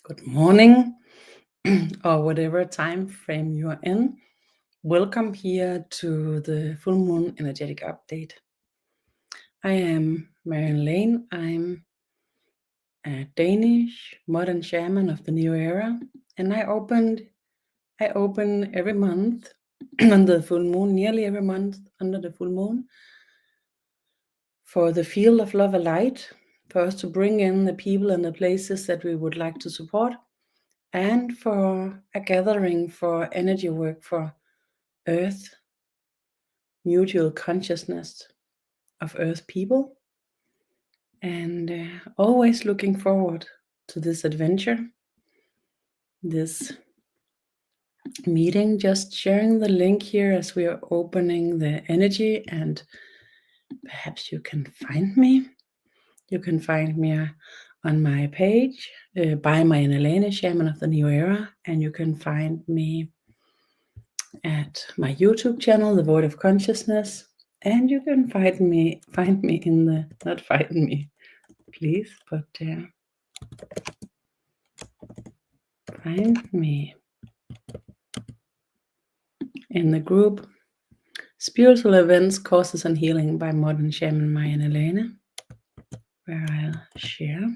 Good morning, or whatever time frame you are in. Welcome here to the full moon energetic update. I am Marianne Lane. I'm a Danish modern shaman of the new era, and I open every month under the full moon, nearly every month under the full moon, for the field of love and light, for us to bring in the people and the places that we would like to support, and for a gathering for energy work for Earth, mutual consciousness of Earth people, and always looking forward to this adventure, this meeting. Just sharing the link here as we are opening the energy, and perhaps you can find me. You can find me on my page by Marianne Lane, Shaman of the New Era, and you can find me at my YouTube channel, The Void of Consciousness, and you can find me in the, not find me, please, but find me in the group Spiritual Events, Courses and Healing by Modern Shaman Marianne Lane, where I'll share.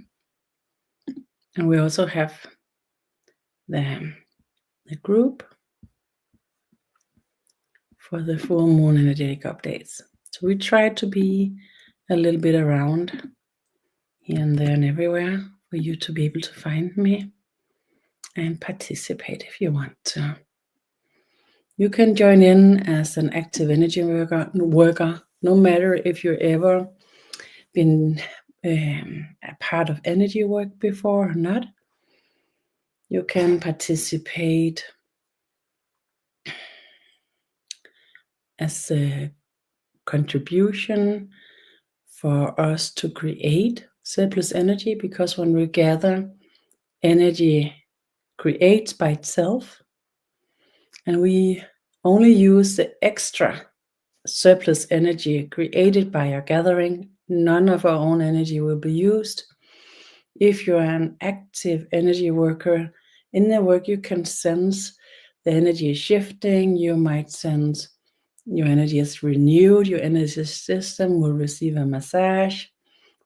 And we also have the group for the full moon energetic updates. So we try to be a little bit around here and there and everywhere for you to be able to find me and participate if you want to. You can join in as an active energy worker, no matter if you've ever been a part of energy work before or not. You can participate as a contribution for us to create surplus energy, because when we gather, energy creates by itself, and we only use the extra surplus energy created by our gathering. None of our own energy will be used. If you're an active energy worker in the work, you can sense the energy is shifting. You might sense your energy is renewed. Your energy system will receive a massage,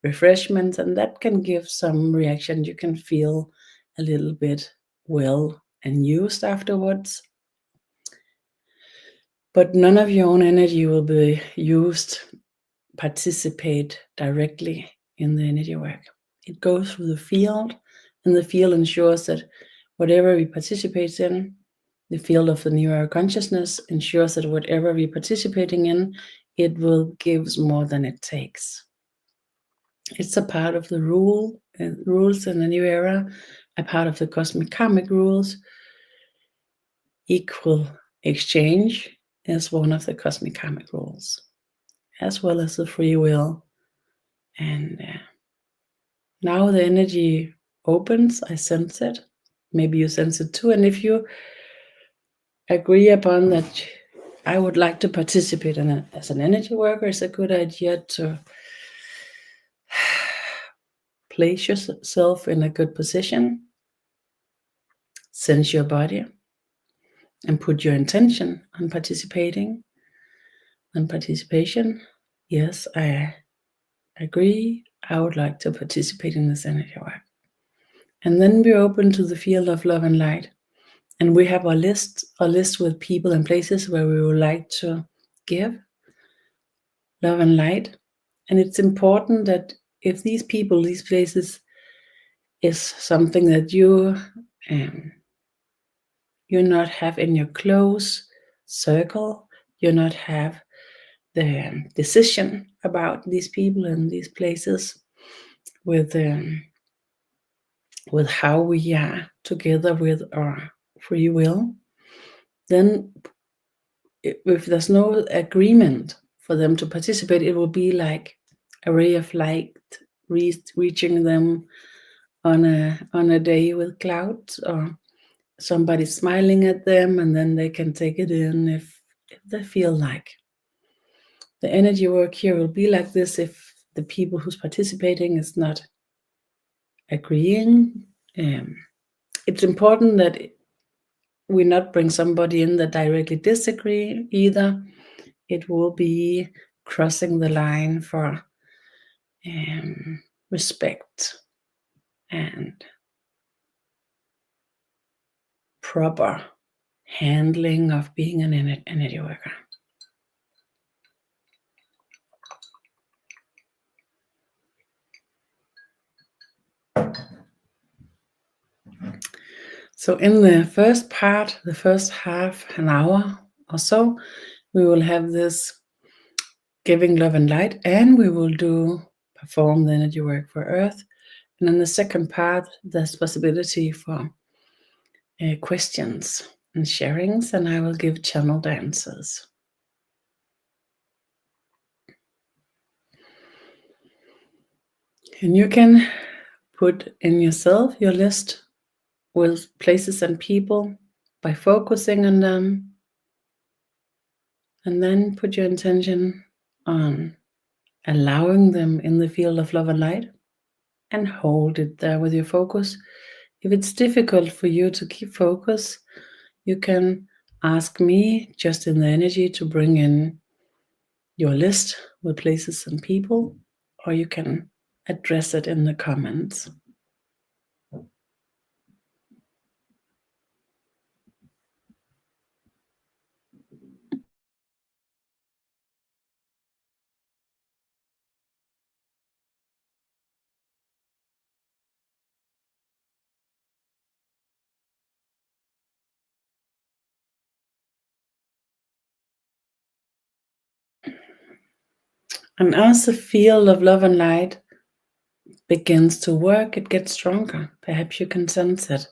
refreshments, and that can give some reaction. You can feel a little bit well and used afterwards. But none of your own energy will be used, participate directly in the energy work. It goes through the field, and the field ensures that whatever we participate in, the field of the new era consciousness ensures that whatever we're participating in, it will give more than it takes. It's a part of the rules in the new era, a part of the cosmic karmic rules. Equal exchange is one of the cosmic karmic rules, as well as the free will. And now the energy opens. I sense it. Maybe you sense it too. And if you agree upon that I would like to participate in it as an energy worker, it's a good idea to place yourself in a good position, sense your body, and put your intention on participation. Yes, I agree. I would like to participate in this energy work. And then we're open to the field of love and light. And we have a list with people and places where we would like to give love and light. And it's important that if these people, these places is something that you not have in your close circle, you not have the decision about these people and these places with how we are together with our free will, then if there's no agreement for them to participate, it will be like a ray of light reaching them on a day with clouds, or somebody smiling at them, and then they can take it in if they feel like. The energy work here will be like this if the people who's participating is not agreeing. it's important that we not bring somebody in that directly disagree either. It will be crossing the line for respect and proper handling of being an energy worker. So in the first part, the first half an hour or so, we will have this giving love and light, and we will perform the energy work for Earth. And in the second part, there's possibility for questions and sharings, and I will give channeled answers. And you can put in yourself your list with places and people by focusing on them, and then put your intention on allowing them in the field of love and light, and hold it there with your focus. If it's difficult for you to keep focus, you can ask me just in the energy to bring in your list with places and people, or you can address it in the comments. And as the field of love and light begins to work, it gets stronger. Perhaps you can sense it.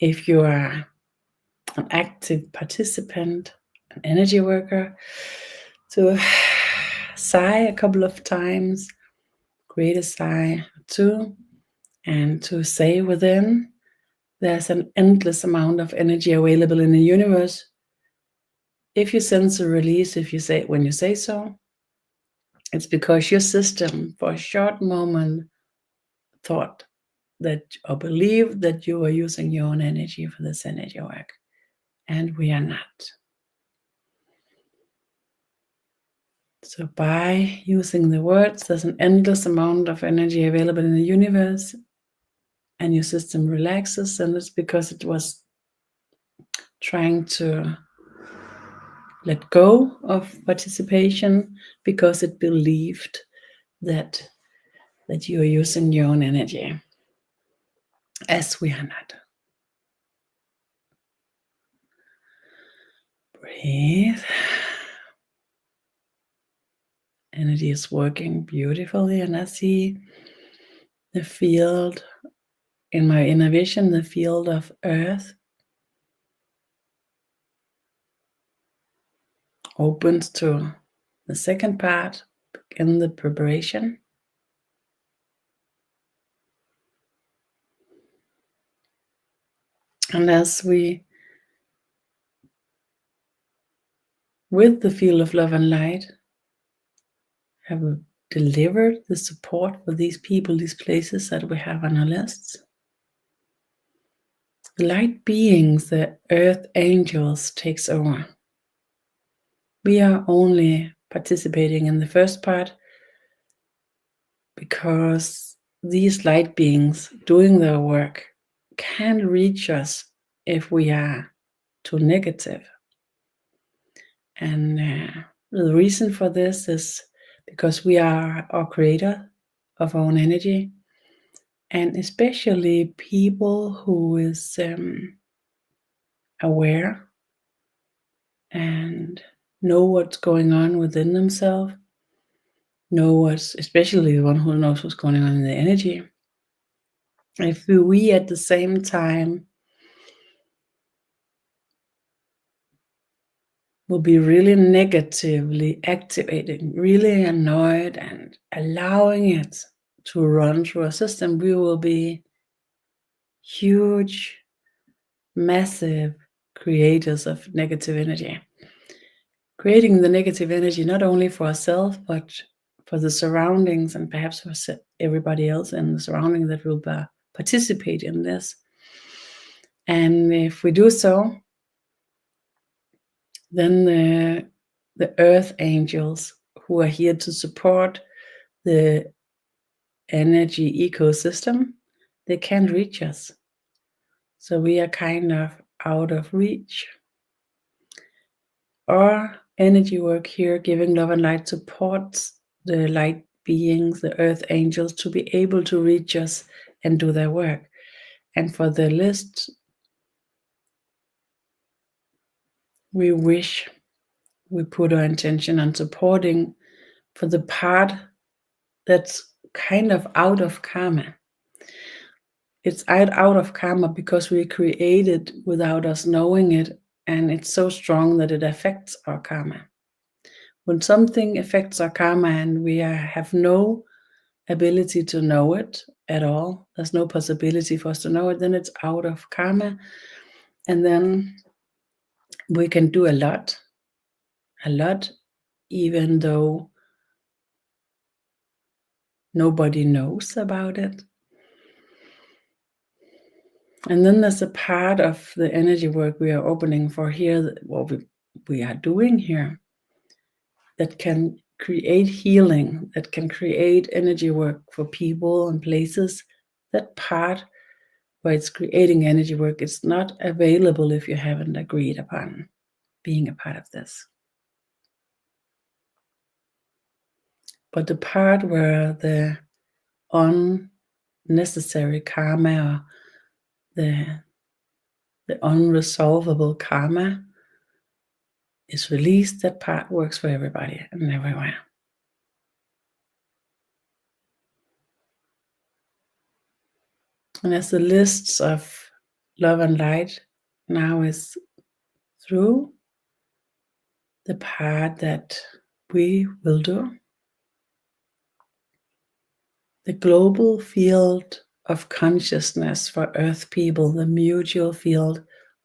If you are an active participant, an energy worker, to sigh a couple of times, create a sigh or two, and to say within, there's an endless amount of energy available in the universe. If you sense a release, when you say so, it's because your system, for a short moment, thought that or believed that you were using your own energy for this energy work, and we are not. So by using the words, there's an endless amount of energy available in the universe, and your system relaxes, and it's because it was trying to let go of participation because it believed that you are using your own energy, as we are not. Breathe. Energy is working beautifully, and I see the field in my inner vision, the field of Earth opens to the second part in the preparation. And as we, with the field of love and light, have delivered the support for these people, these places that we have on our lists, the light beings, the earth angels, takes over. We are only participating in the first part because these light beings doing their work can't reach us if we are too negative. And the reason for this is because we are our creator of our own energy, and especially people who is aware and know what's going on within themselves, especially the one who knows what's going on in the energy. If we at the same time will be really negatively activating, really annoyed and allowing it to run through our system, we will be huge, massive creators of negative energy. Creating the negative energy not only for ourselves, but for the surroundings, and perhaps for everybody else in the surrounding that will participate in this. And if we do so, then the earth angels who are here to support the energy ecosystem, they can't reach us. So we are kind of out of reach. Our energy work here, giving love and light, supports the light beings, the earth angels, to be able to reach us and do their work. And for the list, we wish we put our intention on supporting for the part that's kind of out of karma. It's out of karma because we create it without us knowing it, and it's so strong that it affects our karma. When something affects our karma and we have no ability to know it at all, there's no possibility for us to know it, then it's out of karma. And then we can do a lot, even though nobody knows about it. And then there's a part of the energy work we are opening for here, what we are doing here, that can create healing, that can create energy work for people and places. That part where it's creating energy work is not available if you haven't agreed upon being a part of this. But the part where the unnecessary karma, or the unresolvable karma is released, that part works for everybody and everywhere. And as the lists of love and light now is through, the part that we will do, the global field of consciousness for Earth people, the mutual field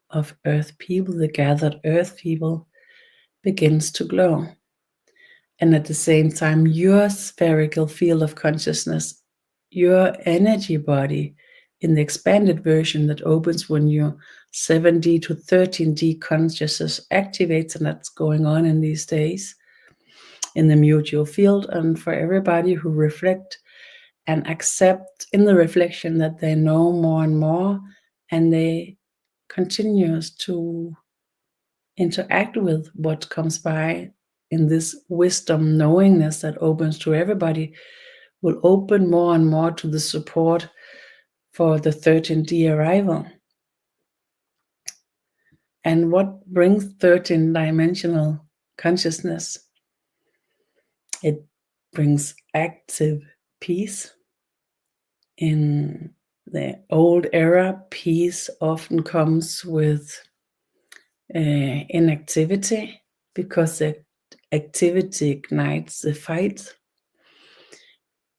of Earth people, the gathered Earth people, begins to glow. And at the same time, your spherical field of consciousness, your energy body in the expanded version that opens when your 7D to 13D consciousness activates, and that's going on in these days in the mutual field. And for everybody who reflect and accept in the reflection that they know more and more, and they continues to interact with what comes by in this wisdom knowingness that opens to everybody, will open more and more to the support for the 13D arrival. And what brings 13-dimensional consciousness? It brings active peace. In the old era, peace often comes with inactivity, because the activity ignites the fight.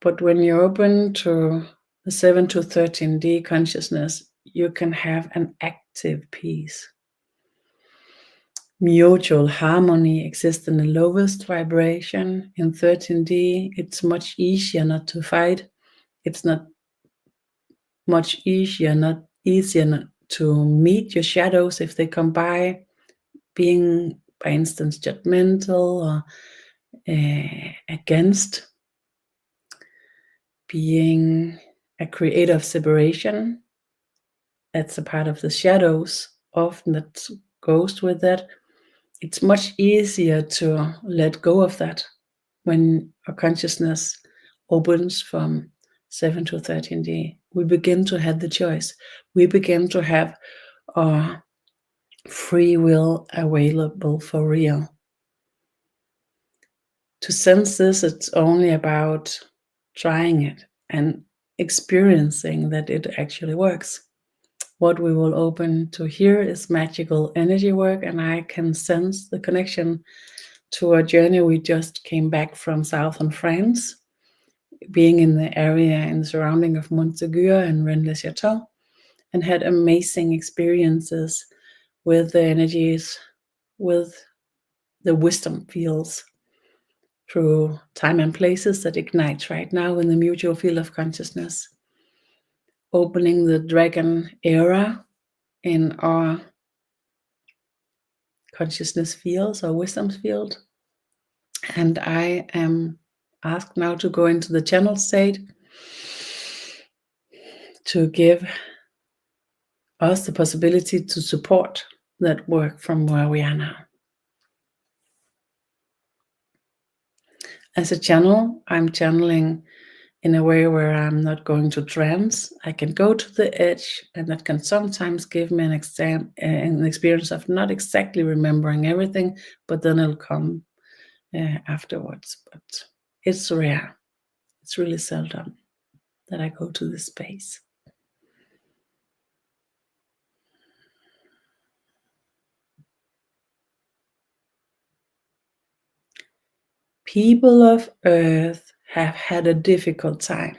But when you're open to the 7 to 13D consciousness, you can have an active peace. Mutual harmony exists in the lowest vibration. In 13D, it's much easier not to fight. It's not much easier not to meet your shadows if they come by, being, for instance, judgmental or against, being a creator of separation. That's a part of the shadows often that goes with that. It's much easier to let go of that when our consciousness opens from 7 to 13D. We begin to have the choice. We begin to have our free will available for real. To sense this, it's only about trying it and experiencing that it actually works. What we will open to here is magical energy work, and I can sense the connection to a journey. We just came back from southern France, being in the area and surrounding of Montségur and Rennes-le-Château, and had amazing experiences with the energies, with the wisdom fields through time and places that ignites right now in the mutual field of consciousness. Opening the dragon era in our consciousness fields or wisdom field. And I am asked now to go into the channel state to give us the possibility to support that work from where we are now. As a channel, I'm channeling in a way where I'm not going to trance. I can go to the edge, and that can sometimes give me an experience of not exactly remembering everything, but then it'll come afterwards. But it's rare. It's really seldom that I go to this space. People of Earth have had a difficult time.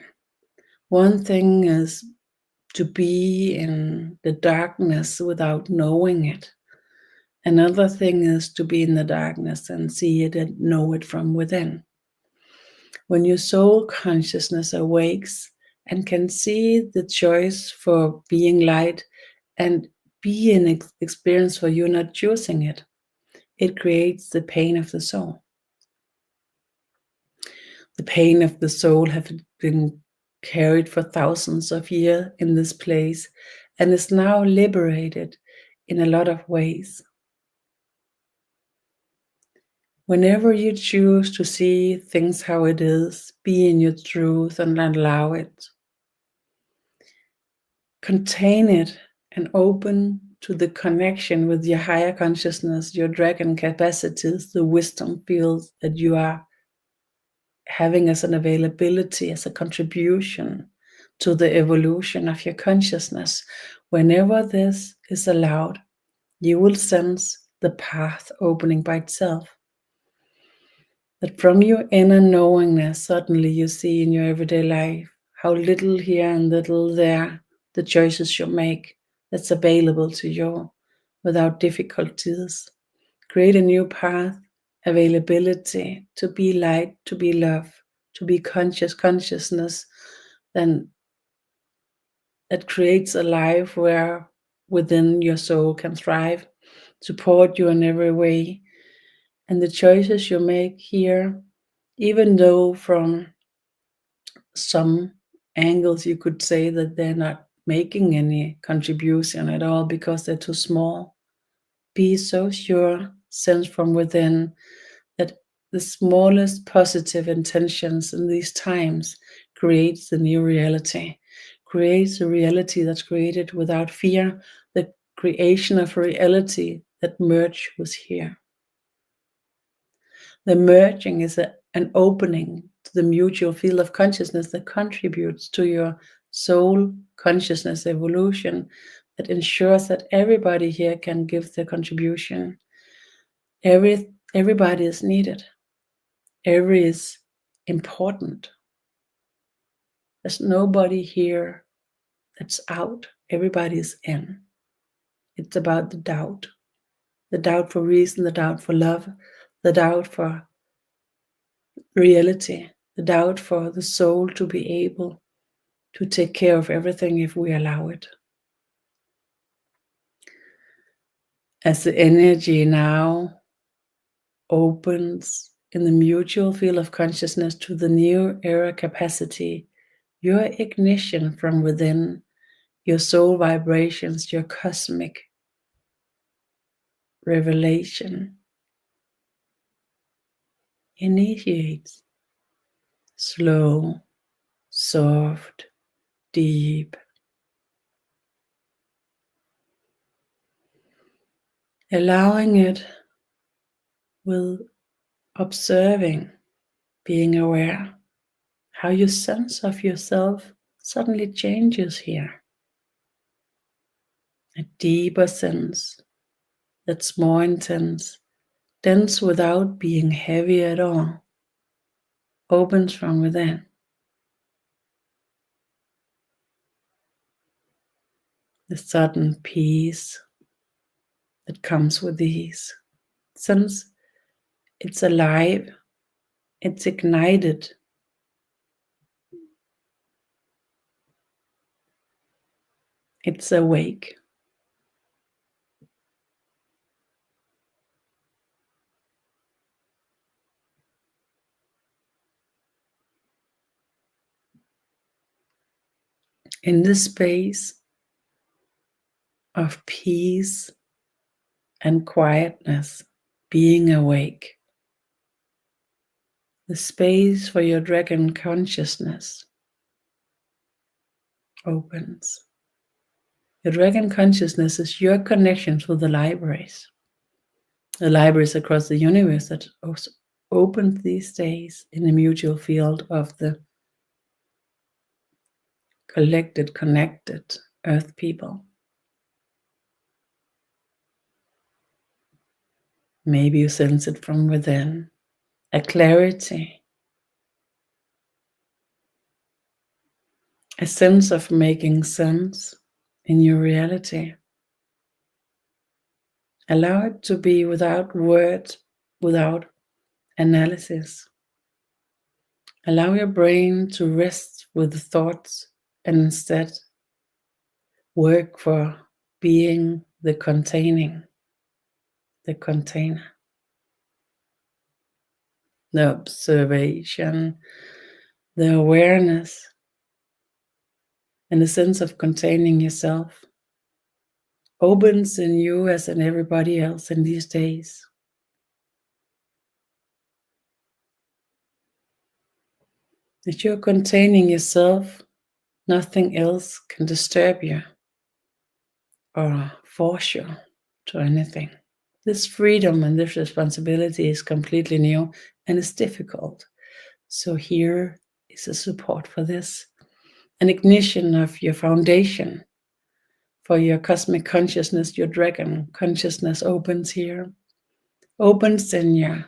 One thing is to be in the darkness without knowing it. Another thing is to be in the darkness and see it and know it from within. When your soul consciousness awakes and can see the choice for being light and be an experience for you not choosing it, it creates the pain of the soul. The pain of the soul have been carried for thousands of years in this place and is now liberated in a lot of ways. Whenever you choose to see things how it is, be in your truth and allow it, contain it and open to the connection with your higher consciousness, your dragon capacities, the wisdom fields that you are having as an availability, as a contribution to the evolution of your consciousness. Whenever this is allowed, you will sense the path opening by itself. That from your inner knowingness, suddenly you see in your everyday life how little here and little there, the choices you make that's available to you without difficulties. Create a new path, availability to be light, to be love, to be consciousness, then that creates a life where within your soul can thrive, support you in every way. And the choices you make here, even though from some angles you could say that they're not making any contribution at all because they're too small, be so sure, sense from within, that the smallest positive intentions in these times creates the new reality, creates a reality that's created without fear, the creation of a reality that merge was here. The merging is an opening to the mutual field of consciousness that contributes to your soul consciousness evolution, that ensures that everybody here can give their contribution. Everybody is needed. Every is important. There's nobody here that's out. Everybody is in. It's about the doubt for reason, the doubt for love, the doubt for reality, the doubt for the soul to be able to take care of everything if we allow it. As the energy now opens in the mutual field of consciousness to the new era capacity, your ignition from within, your soul vibrations, your cosmic revelation initiates slow, soft, deep, allowing it with observing, being aware how your sense of yourself suddenly changes here. A deeper sense that's more intense, dense without being heavy at all, opens from within. The sudden peace that comes with ease. Since it's alive, it's ignited. It's awake. in this space of peace and quietness, being awake, the space for your dragon consciousness opens. Your dragon consciousness is your connection to the libraries across the universe that opened these days in the mutual field of the collected, connected earth people. Maybe you sense it from within, a clarity, a sense of making sense in your reality. Allow it to be without words, without analysis. Allow your brain to rest with the thoughts and instead work for being the containing, the container. The observation, the awareness, and the sense of containing yourself opens in you as in everybody else in these days. If you're containing yourself, nothing else can disturb you or force you to anything. This freedom and this responsibility is completely new and it's difficult. So here is a support for this, an ignition of your foundation for your cosmic consciousness. Your dragon consciousness opens here, opens in your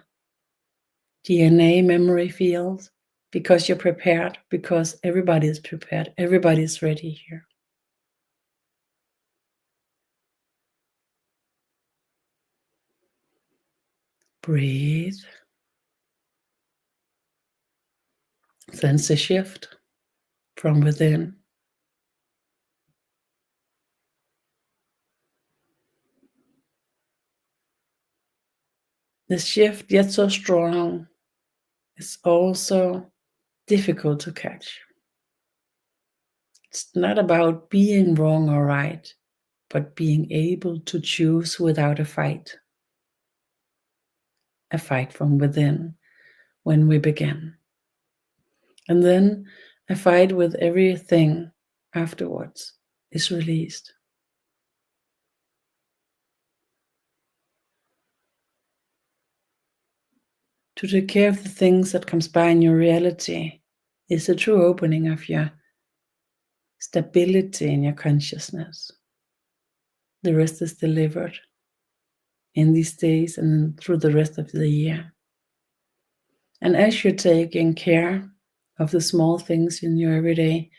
DNA memory field, because you're prepared, because everybody is prepared, everybody is ready here. Breathe. Sense a shift from within. This shift, yet so strong, is also difficult to catch. It's not about being wrong or right, but being able to choose without a fight from within when we begin. And then a fight with everything afterwards is released. To take care of the things that comes by in your reality is a true opening of your stability in your consciousness. The rest is delivered in these days and through the rest of the year. And as you're taking care of the small things in your everyday,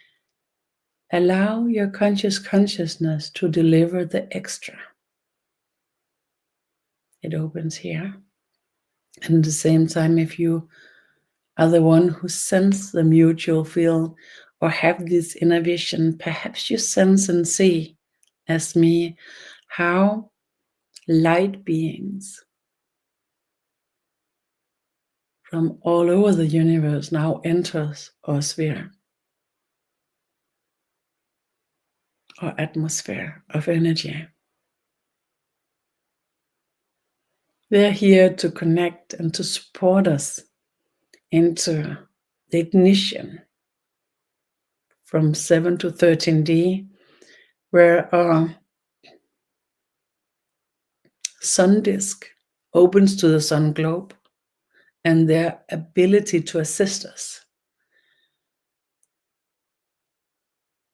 allow your consciousness to deliver the extra. It opens here. And at the same time, if you are the one who sense the mutual field or have this inner vision, perhaps you sense and see, as me, how light beings from all over the universe now enters our sphere, our atmosphere of energy. They're here to connect and to support us into the ignition from 7 to 13D, where our sun disk opens to the sun globe and their ability to assist us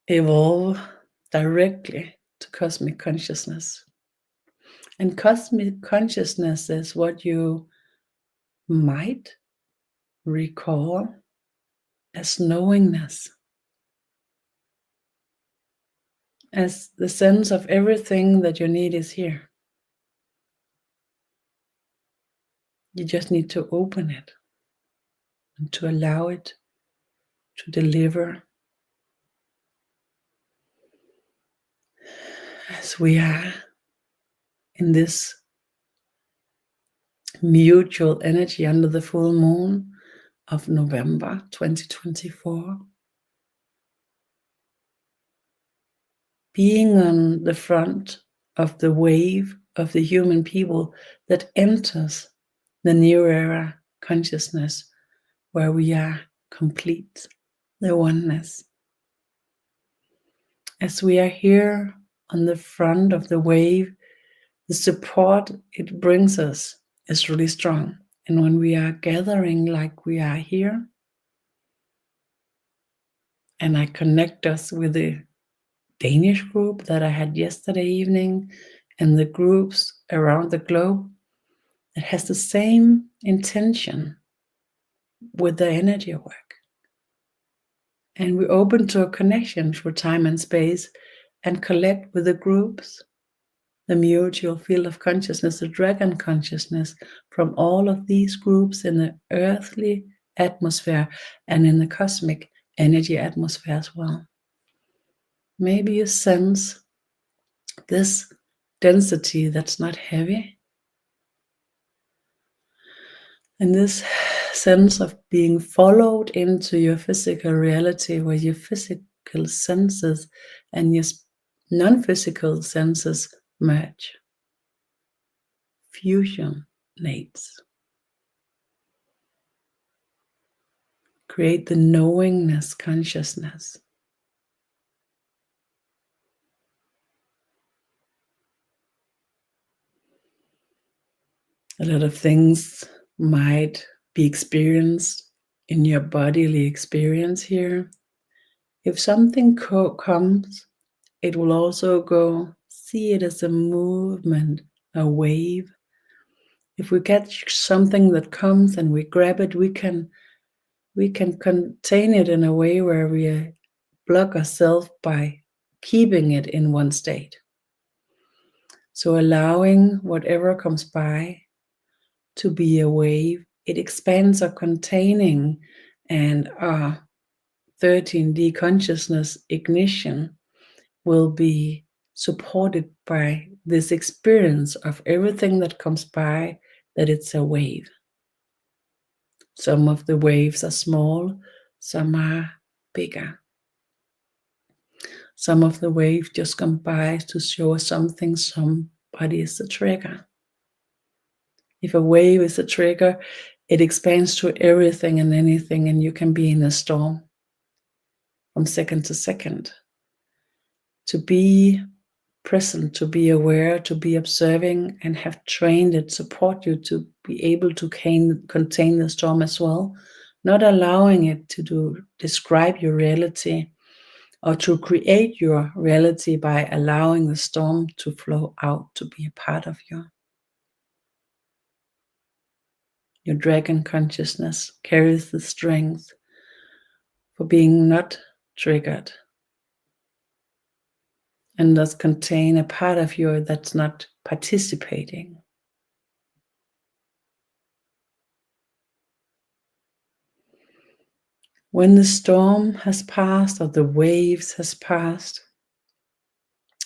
evolve directly to cosmic consciousness. And cosmic consciousness is what you might recall as knowingness, as the sense of everything that you need is here. You just need to open it and to allow it to deliver as we are in this mutual energy under the full moon of November 2024. being on the front of the wave of the human people that enters the new era consciousness, where we are complete, the oneness. As we are here on the front of the wave, the support it brings us is really strong. And when we are gathering like we are here, and I connect us with the Danish group that I had yesterday evening and the groups around the globe that has the same intention with the energy work. And we open to a connection through time and space and collect with the groups, the mutual field of consciousness, the dragon consciousness from all of these groups in the earthly atmosphere and in the cosmic energy atmosphere as well. Maybe you sense this density that's not heavy, and this sense of being followed into your physical reality, where your physical senses and your non-physical senses merge, fusionates. Create the knowingness consciousness. A lot of things might be experienced in your bodily experience here. If something comes, it will also go. See it as a movement, a wave. If we catch something that comes and we grab it, we can contain it in a way where we block ourselves by keeping it in one state. So allowing whatever comes by to be a wave, it expands our containing, and our 13D consciousness ignition will be supported by this experience of everything that comes by, that it's a wave. Some of the waves are small, some are bigger. Some of the waves just come by to show us something, somebody is the trigger. If a wave is a trigger, it expands to everything and anything, and you can be in a storm from second to second. To be present, to be aware, to be observing, and have trained it, support you to be able to contain the storm as well, not allowing it to describe your reality or to create your reality by allowing the storm to flow out, to be a part of you. Your dragon consciousness carries the strength for being not triggered, and thus contain a part of you that's not participating. When the storm has passed or the waves has passed,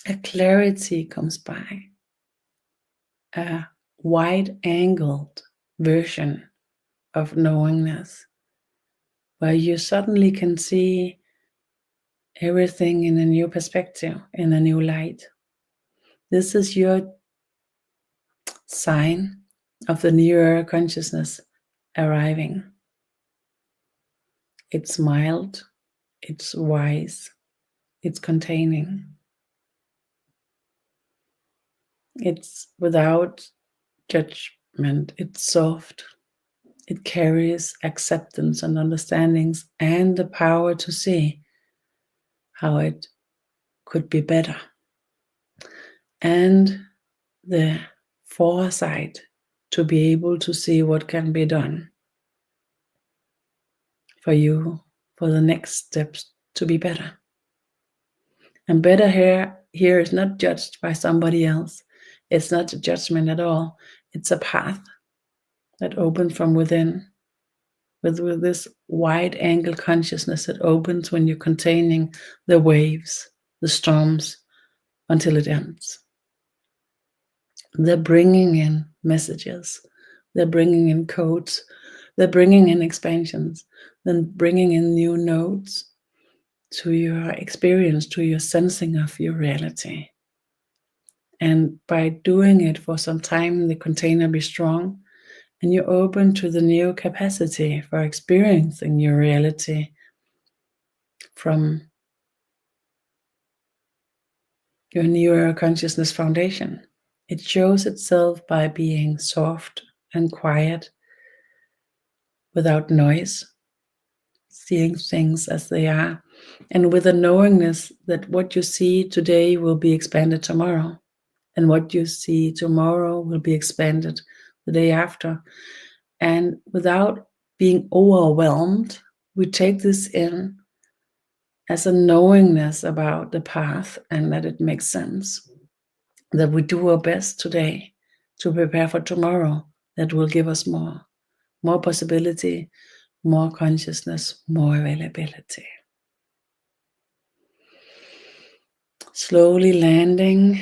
a clarity comes by, a wide-angled version of knowingness, where you suddenly can see everything in a new perspective, in a new light. This is your sign of the newer consciousness arriving. It's mild, it's wise, it's containing. It's without judgment, it's soft. It carries acceptance and understandings and the power to see how it could be better. And the foresight to be able to see what can be done for you, for the next steps to be better. And better here is not judged by somebody else. It's not a judgment at all. It's a path that opens from within, with this wide angle consciousness that opens when you're containing the waves, the storms, until it ends. They're bringing in messages, they're bringing in codes, they're bringing in expansions, then bringing in new nodes to your experience, to your sensing of your reality. And by doing it for some time, the container be strong, and you're open to the new capacity for experiencing your reality from your newer consciousness foundation. It shows itself by being soft and quiet, without noise, seeing things as they are, and with a knowingness that what you see today will be expanded tomorrow, and what you see tomorrow will be expanded the day after. And without being overwhelmed, we take this in as a knowingness about the path, and that it makes sense, that we do our best today to prepare for tomorrow that will give us more possibility, more consciousness, more availability. Slowly landing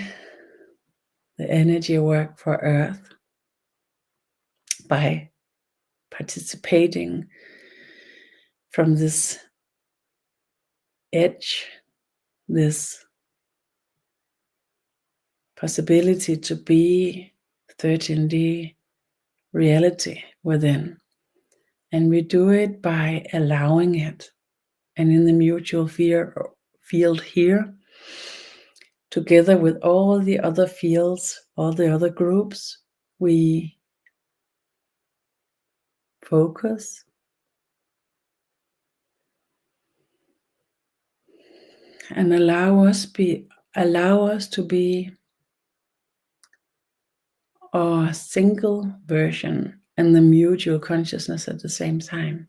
the energy work for Earth by participating from this edge, this possibility to be 13D reality within. And we do it by allowing it. And in the mutual field here, together with all the other fields, all the other groups, we focus and allow us to be our single version and the mutual consciousness at the same time,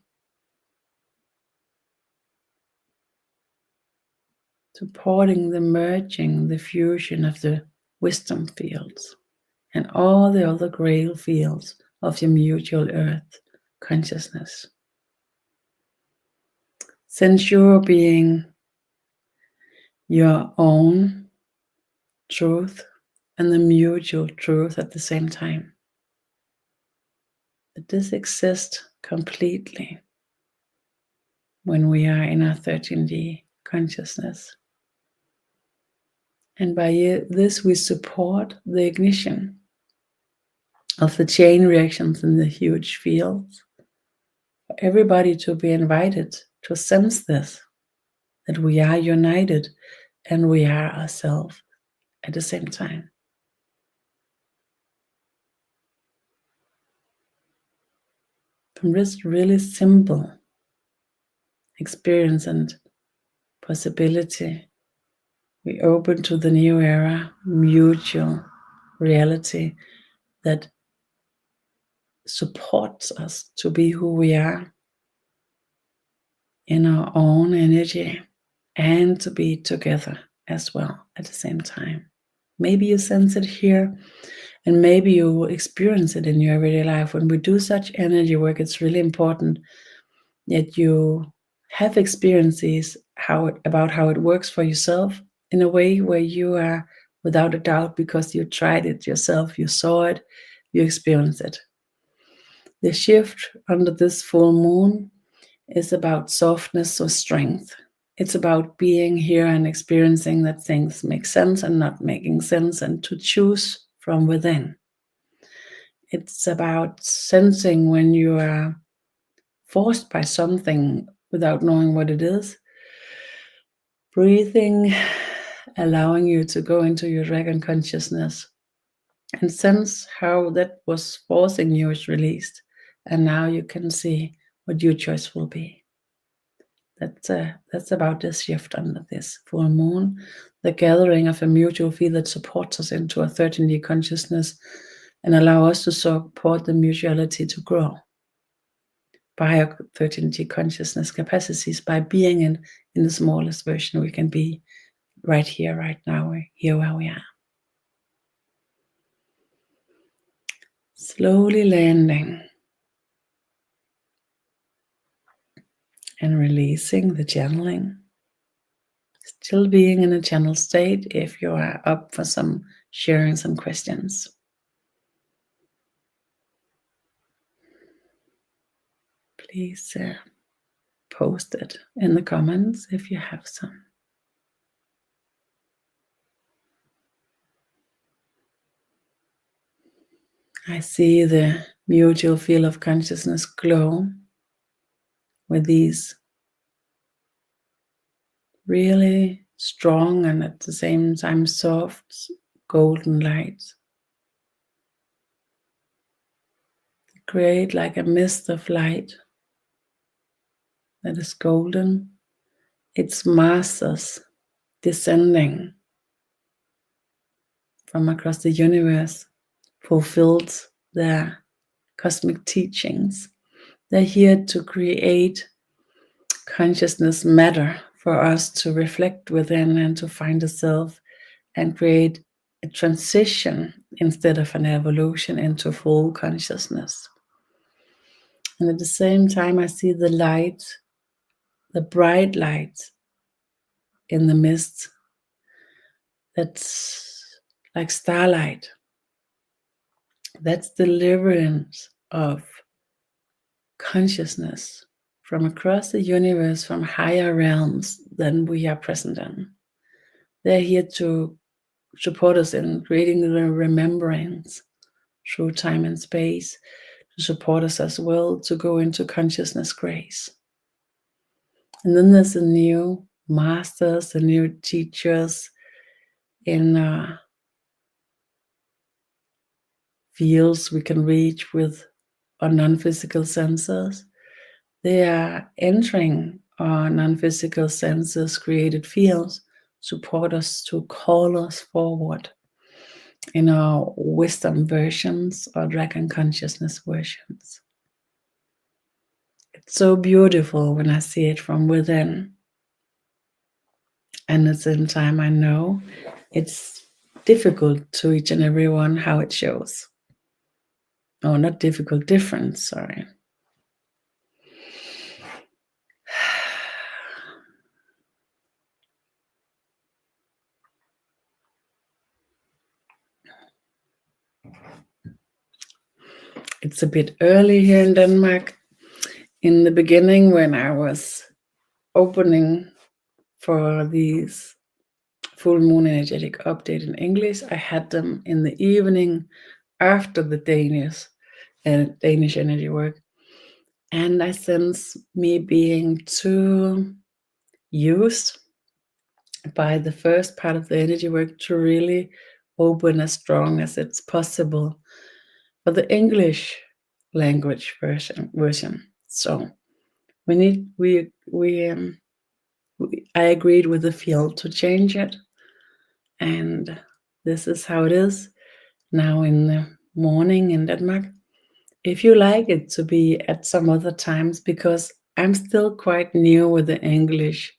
supporting the merging, the fusion of the wisdom fields and all the other grail fields of your mutual earth consciousness. Since you're being your own truth and the mutual truth at the same time, that this exists completely when we are in our 13D consciousness. And by this we support the ignition of the chain reactions in the huge fields. For everybody to be invited to sense this, that we are united and we are ourselves at the same time. From this really simple experience and possibility, we open to the new era, mutual reality that supports us to be who we are in our own energy and to be together as well at the same time. Maybe you sense it here, and maybe you will experience it in your everyday life. When we do such energy work, it's really important that you have experiences about how it works for yourself in a way where you are without a doubt, because you tried it yourself, you saw it, you experienced it. The shift under this full moon is about softness or strength. It's about being here and experiencing that things make sense and not making sense, and to choose from within. It's about sensing when you are forced by something without knowing what it is. Breathing, allowing you to go into your dragon consciousness and sense how that was forcing you is released. And now you can see what your choice will be. That's about this shift under this full moon, the gathering of a mutual field that supports us into a 13D consciousness and allow us to support the mutuality to grow by our 13D consciousness capacities, by being in the smallest version we can be right here, right now, here where we are. Slowly landing and releasing the channeling. Still being in a channel state if you are up for some sharing some questions. Please post it in the comments if you have some. I see the mutual field of consciousness glow with these really strong and at the same time soft golden lights. Create like a mist of light that is golden. It's masters descending from across the universe, fulfilled their cosmic teachings. They're here to create consciousness matter for us to reflect within and to find a self and create a transition instead of an evolution into full consciousness. And at the same time, I see the light, the bright light in the mist that's like starlight. That's deliverance of consciousness from across the universe, from higher realms than we are present in. They're here to support us in creating the remembrance through time and space, to support us as well to go into consciousness grace. And then there's the new masters, the new teachers in fields we can reach with our non-physical senses. They are entering our non-physical senses created fields, support us to call us forward in our wisdom versions or dragon consciousness versions. It's so beautiful when I see it from within. And at the same time, I know it's difficult to each and every one how it shows. Oh, not difficult, different, sorry. It's a bit early here in Denmark. In the beginning, when I was opening for these full moon energetic update in English, I had them in the evening after the Danish energy work. And I sense me being too used by the first part of the energy work to really open as strong as it's possible for the English language version. So I agreed with the field to change it, and this is how it is now in the morning in Denmark. If you like it to be at some other times, because I'm still quite new with the English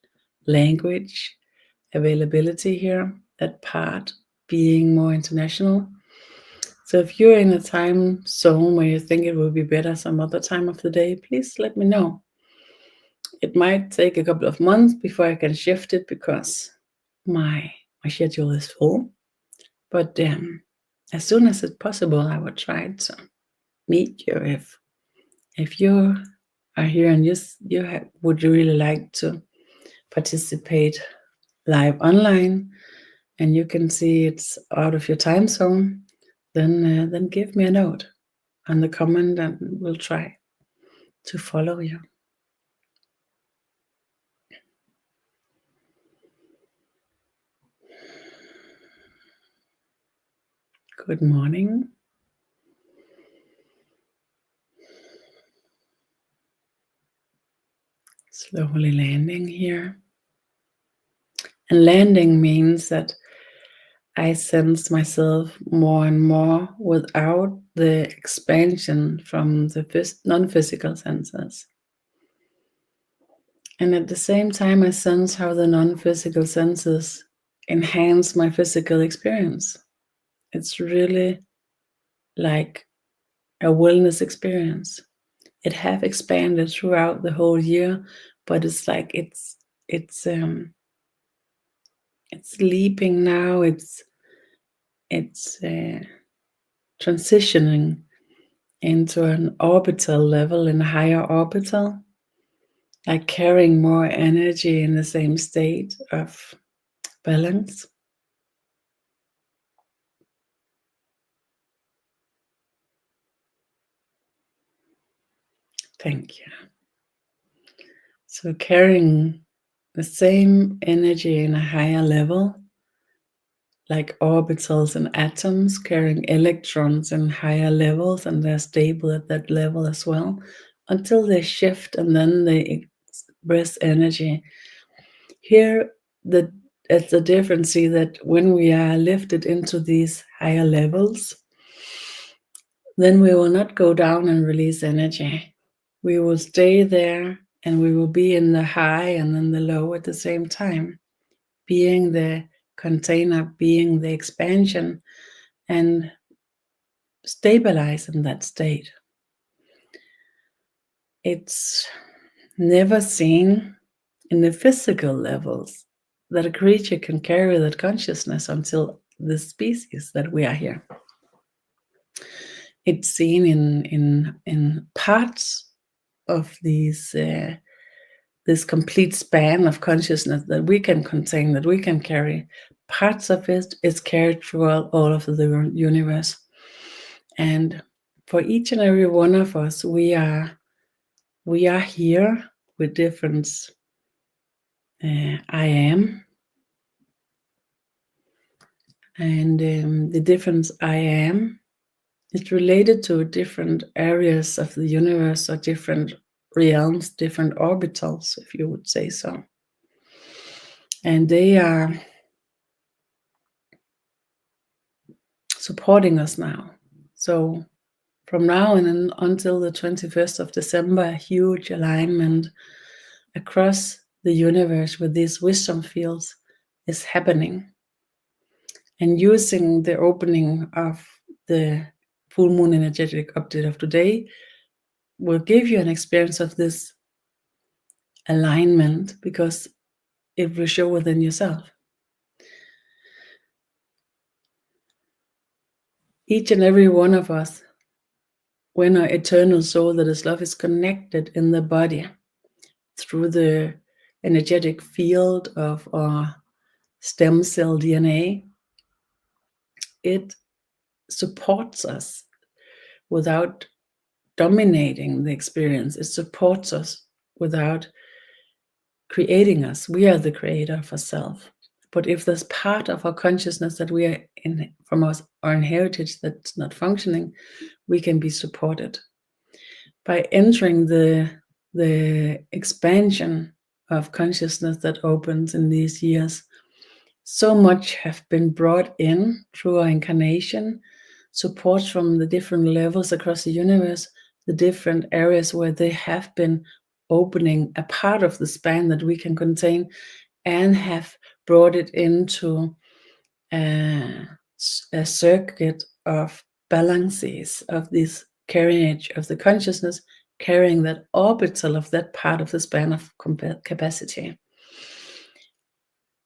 language availability here, that part being more international. So if you're in a time zone where you think it will be better some other time of the day, please let me know. It might take a couple of months before I can shift it because my schedule is full. But as soon as it's possible, I will try to meet you if you are here and would really like to participate live online and you can see it's out of your time zone, then give me a note on the comment and we'll try to follow you. Good morning. Slowly landing here. And landing means that I sense myself more and more without the expansion from the non-physical senses. And at the same time, I sense how the non-physical senses enhance my physical experience. It's really like a wellness experience. It have expanded throughout the whole year, but it's like it's leaping now. It's transitioning into an orbital level, in a higher orbital, like carrying more energy in the same state of balance. Thank you. So carrying the same energy in a higher level, like orbitals and atoms carrying electrons in higher levels, and they're stable at that level as well, until they shift and then they express energy. Here, it's the difference, see that when we are lifted into these higher levels, then we will not go down and release energy. We will stay there and we will be in the high and then the low at the same time, being the container, being the expansion, and stabilize in that state. It's never seen in the physical levels that a creature can carry that consciousness until the species that we are here. It's seen in parts of these this complete span of consciousness that we can contain, that we can carry. Parts of it is carried throughout all of the universe. And for each and every one of us, we are here with different I am. And the difference I am is related to different areas of the universe or different realms, different orbitals, if you would say so. And they are supporting us now. So from now and until the 21st of December, a huge alignment across the universe with these wisdom fields is happening. And using the opening of the full moon energetic update of today will give you an experience of this alignment, because it will show within yourself. Each and every one of us, when our eternal soul that is love is connected in the body through the energetic field of our stem cell DNA, it supports us without dominating the experience. It supports us without creating us. We are the creator of ourselves. But if there's part of our consciousness that we are in from our heritage that's not functioning, we can be supported. By entering the expansion of consciousness that opens in these years, so much have been brought in through our incarnation, support from the different levels across the universe, the different areas where they have been opening a part of the span that we can contain, and have brought it into a circuit of balances of this carriage of the consciousness, carrying that orbital of that part of the span of capacity.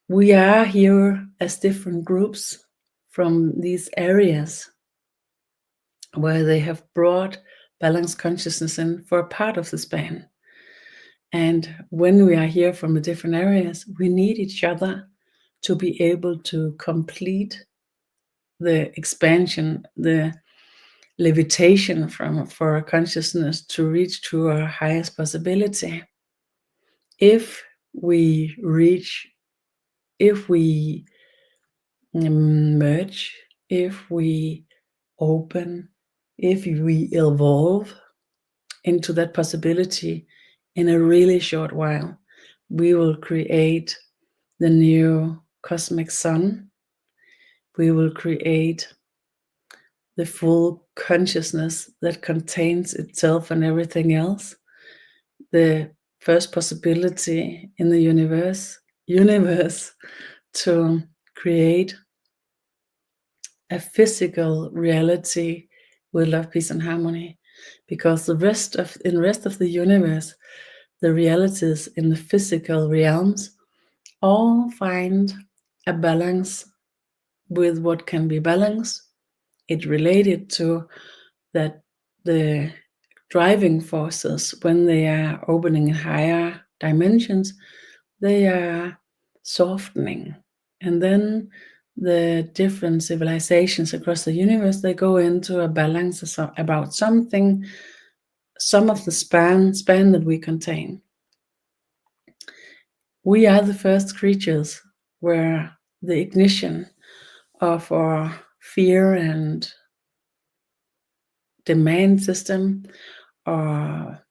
We are here as different groups from these areas where they have brought balanced consciousness in for a part of the span. And when we are here from the different areas, we need each other to be able to complete the expansion, the levitation for our consciousness to reach to our highest possibility. If we merge, if we open, if we evolve into that possibility in a really short while, we will create the new cosmic sun. We will create the full consciousness that contains itself and everything else. The first possibility in the universe to create a physical reality with love, peace, and harmony. Because in the rest of the universe, the realities in the physical realms all find a balance with what can be balanced. It related to that the driving forces, when they are opening higher dimensions, they are softening. And then the different civilizations across the universe, they go into a balance about something, some of the span that we contain. We are the first creatures where the ignition of our fear and demand system, or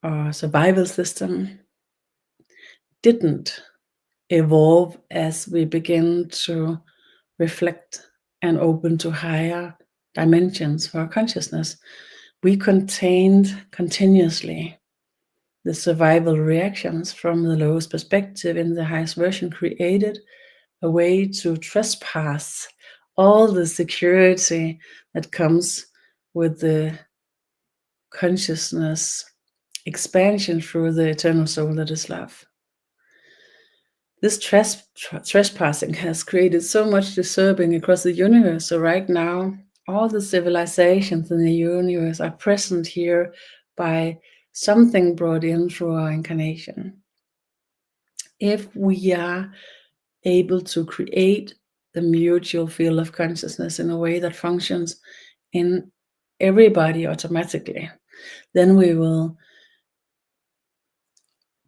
our survival system, didn't evolve as we begin to reflect and open to higher dimensions for our consciousness. We contained continuously the survival reactions from the lowest perspective in the highest version, created a way to trespass all the security that comes with the consciousness expansion through the eternal soul that is love. This trespassing has created so much disturbing across the universe. So right now, all the civilizations in the universe are present here by something brought in through our incarnation. If we are able to create the mutual field of consciousness in a way that functions in everybody automatically, then we will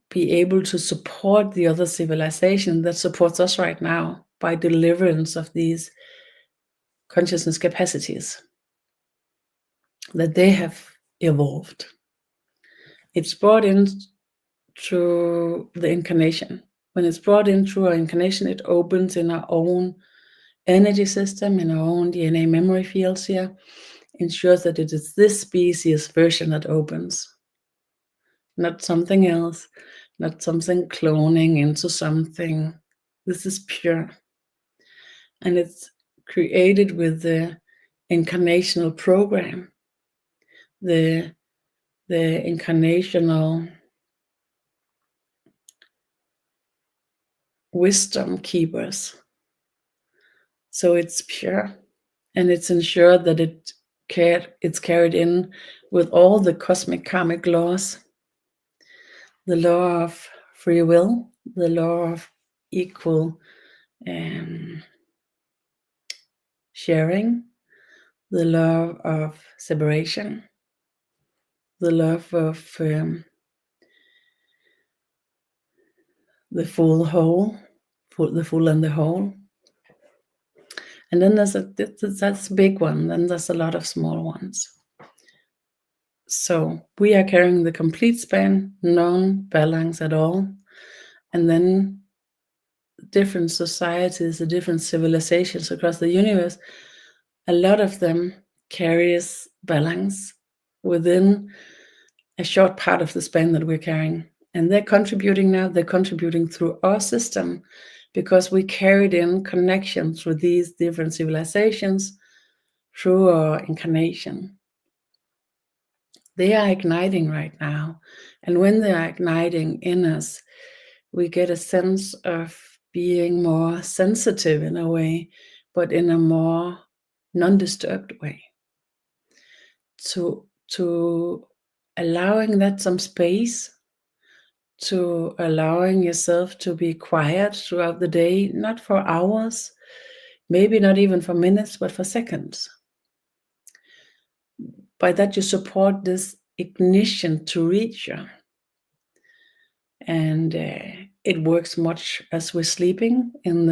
be able to support the other civilization that supports us right now by deliverance of these consciousness capacities that they have evolved. It's brought in through the incarnation. When it's brought in through our incarnation, it opens in our own energy system, in our own DNA memory fields here, ensures that it is this species version that opens, not something else, not something cloning into something. This is pure. And it's created with the incarnational program, the incarnational wisdom keepers. So it's pure, and it's ensured that it's carried in with all the cosmic karmic laws, the law of free will, the law of equal sharing, the law of separation, the love of the full whole, the full and the whole. And then that's a big one. Then there's a lot of small ones. So we are carrying the complete span, non-balance at all. And then different societies, the different civilizations across the universe, a lot of them carries balance within a short part of the span that we're carrying. And they're contributing now, they're contributing through our system, because we carried in connections with these different civilizations through our incarnation. They are igniting right now. And when they are igniting in us, we get a sense of being more sensitive in a way, but in a more non-disturbed way. To allowing that some space, to allowing yourself to be quiet throughout the day, not for hours, maybe not even for minutes, but for seconds. By that you support this ignition to reach you. And it works much as we're sleeping in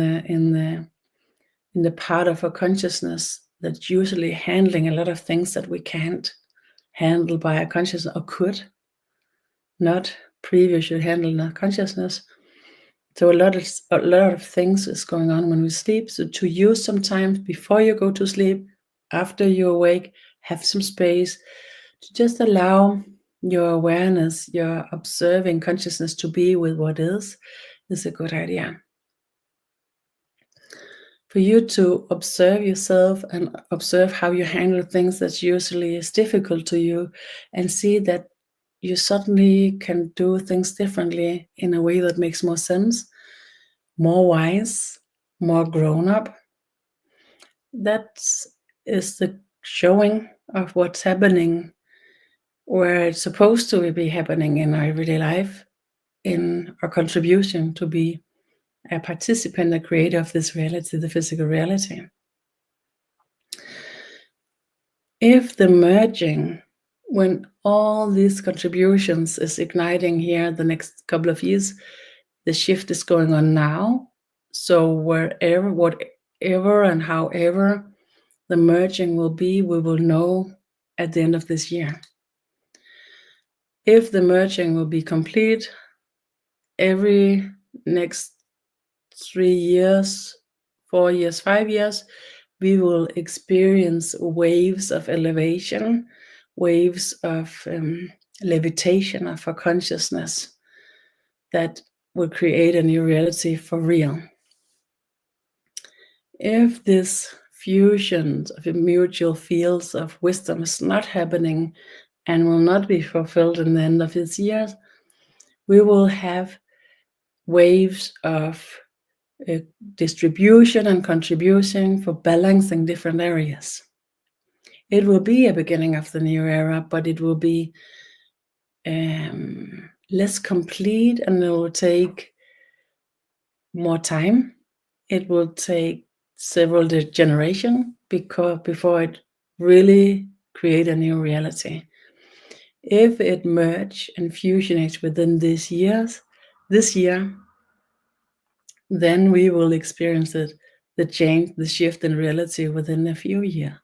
the part of our consciousness that's usually handling a lot of things that we can't handle by our consciousness, or could not previously handle our consciousness. So a lot of things is going on when we sleep. So to use sometimes before you go to sleep, after you awake, have some space to just allow your awareness, your observing consciousness to be with what is a good idea. For you to observe yourself and observe how you handle things that usually is difficult to you, and see that you suddenly can do things differently in a way that makes more sense, more wise, more grown up. That is the showing of what's happening where it's supposed to be happening in our everyday life. in our contribution to be a participant, a creator of this reality, the physical reality. If the merging, when all these contributions is igniting here the next couple of years, the shift is going on now. So wherever, whatever and however the merging will be, we will know at the end of this year. If the merging will be complete every next 3 years, 4 years, 5 years, we will experience waves of elevation, waves of levitation of our consciousness that will create a new reality for real. If this fusion of mutual fields of wisdom is not happening and will not be fulfilled in the end of this year, we will have waves of distribution and contribution for balancing different areas. It will be a beginning of the new era, but it will be less complete, and it will take more time. It will take several generations before it really create a new reality. If it merge and fusionates within this year, then we will experience it, the change, the shift in reality within a few years.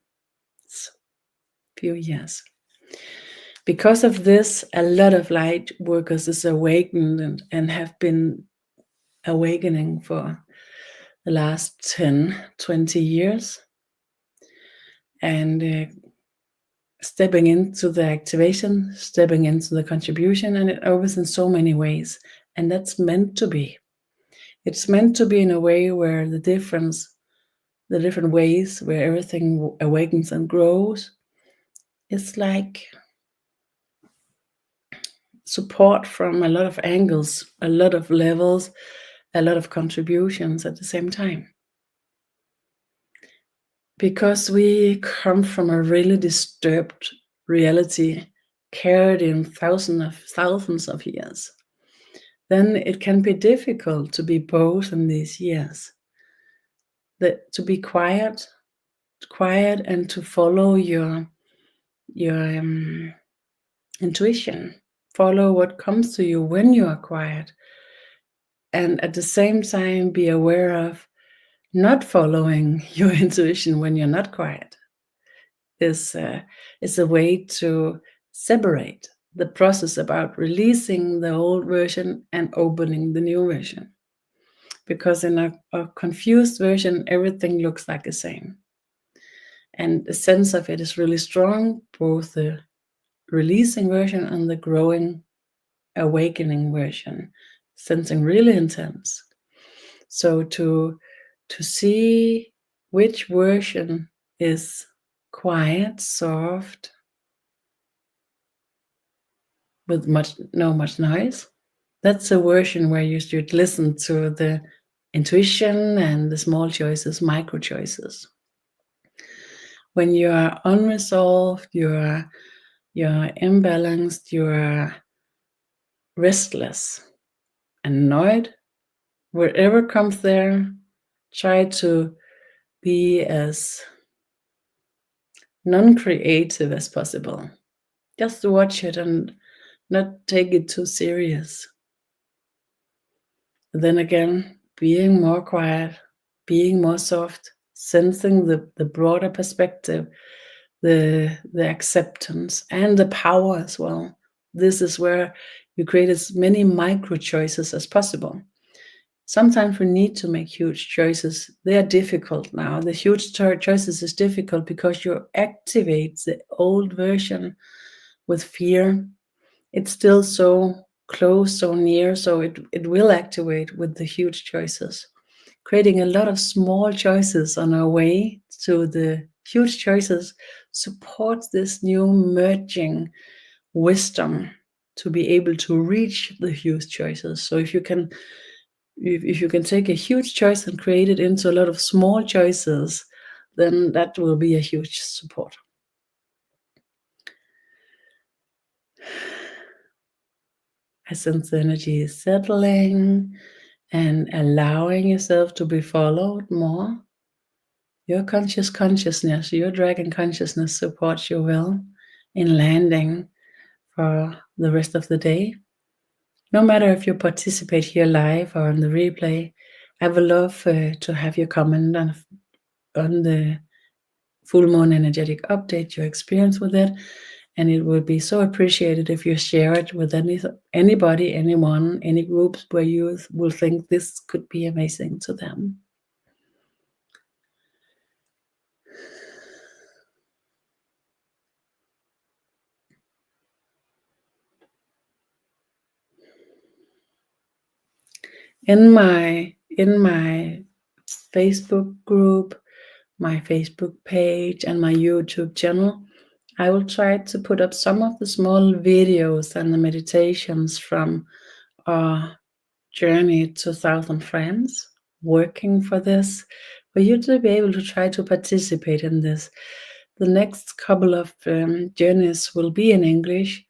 Because of this, a lot of light workers is awakened and have been awakening for the last 10, 20 years. And stepping into the activation, stepping into the contribution, and it opens in so many ways. And that's meant to be. It's meant to be in a way where the different ways where everything awakens and grows, it's like support from a lot of angles, a lot of levels, a lot of contributions at the same time. Because we come from a really disturbed reality carried in thousands of years, then it can be difficult to be both in these years. To be quiet and to follow your intuition, follow what comes to you when you are quiet, and at the same time be aware of not following your intuition when you're not quiet. Is a way to separate the process about releasing the old version and opening the new version. Because in a confused version, everything looks like the same. And the sense of it is really strong, both the releasing version and the growing, awakening version, sensing really intense. So to see which version is quiet, soft, with no much noise, that's a version where you should listen to the intuition and the small choices, micro choices. When you are unresolved, you're imbalanced, you're restless, annoyed, wherever comes there, try to be as non-creative as possible. Just watch it and not take it too serious. Then again, being more quiet, being more soft, sensing the broader perspective, the acceptance and the power as well. This is where you create as many micro choices as possible. Sometimes we need to make huge choices. They are difficult now. The huge choices is difficult because you activate the old version with fear. It's still so close, so near, so it will activate with the huge choices. Creating a lot of small choices on our way to the huge choices supports this new merging wisdom to be able to reach the huge choices. So if you can take a huge choice and create it into a lot of small choices, then that will be a huge support. I sense the energy is settling and allowing yourself to be followed more. Your consciousness, your dragon consciousness supports you well in landing for the rest of the day. No matter if you participate here live or on the replay, I would love to have you comment on the full moon energetic update, your experience with it. And it would be so appreciated if you share it with anybody, anyone, any groups where you will think this could be amazing to them. In my Facebook group, my Facebook page, and my YouTube channel, I will try to put up some of the small videos and the meditations from our journey to Southern France, working for this, for you to be able to try to participate in this. The next couple of journeys will be in English.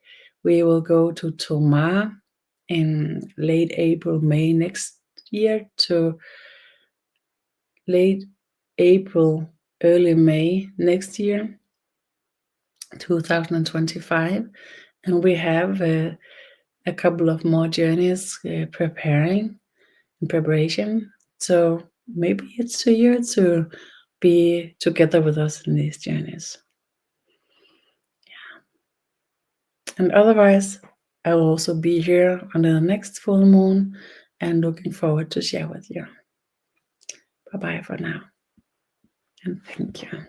We will go to Tomar in late April, May next year to late April, early May next year, 2025. And we have a couple of more journeys in preparation. So maybe it's to you to be together with us in these journeys. Yeah. And otherwise, I will also be here under the next full moon and looking forward to share with you. Bye-bye for now. And thank you.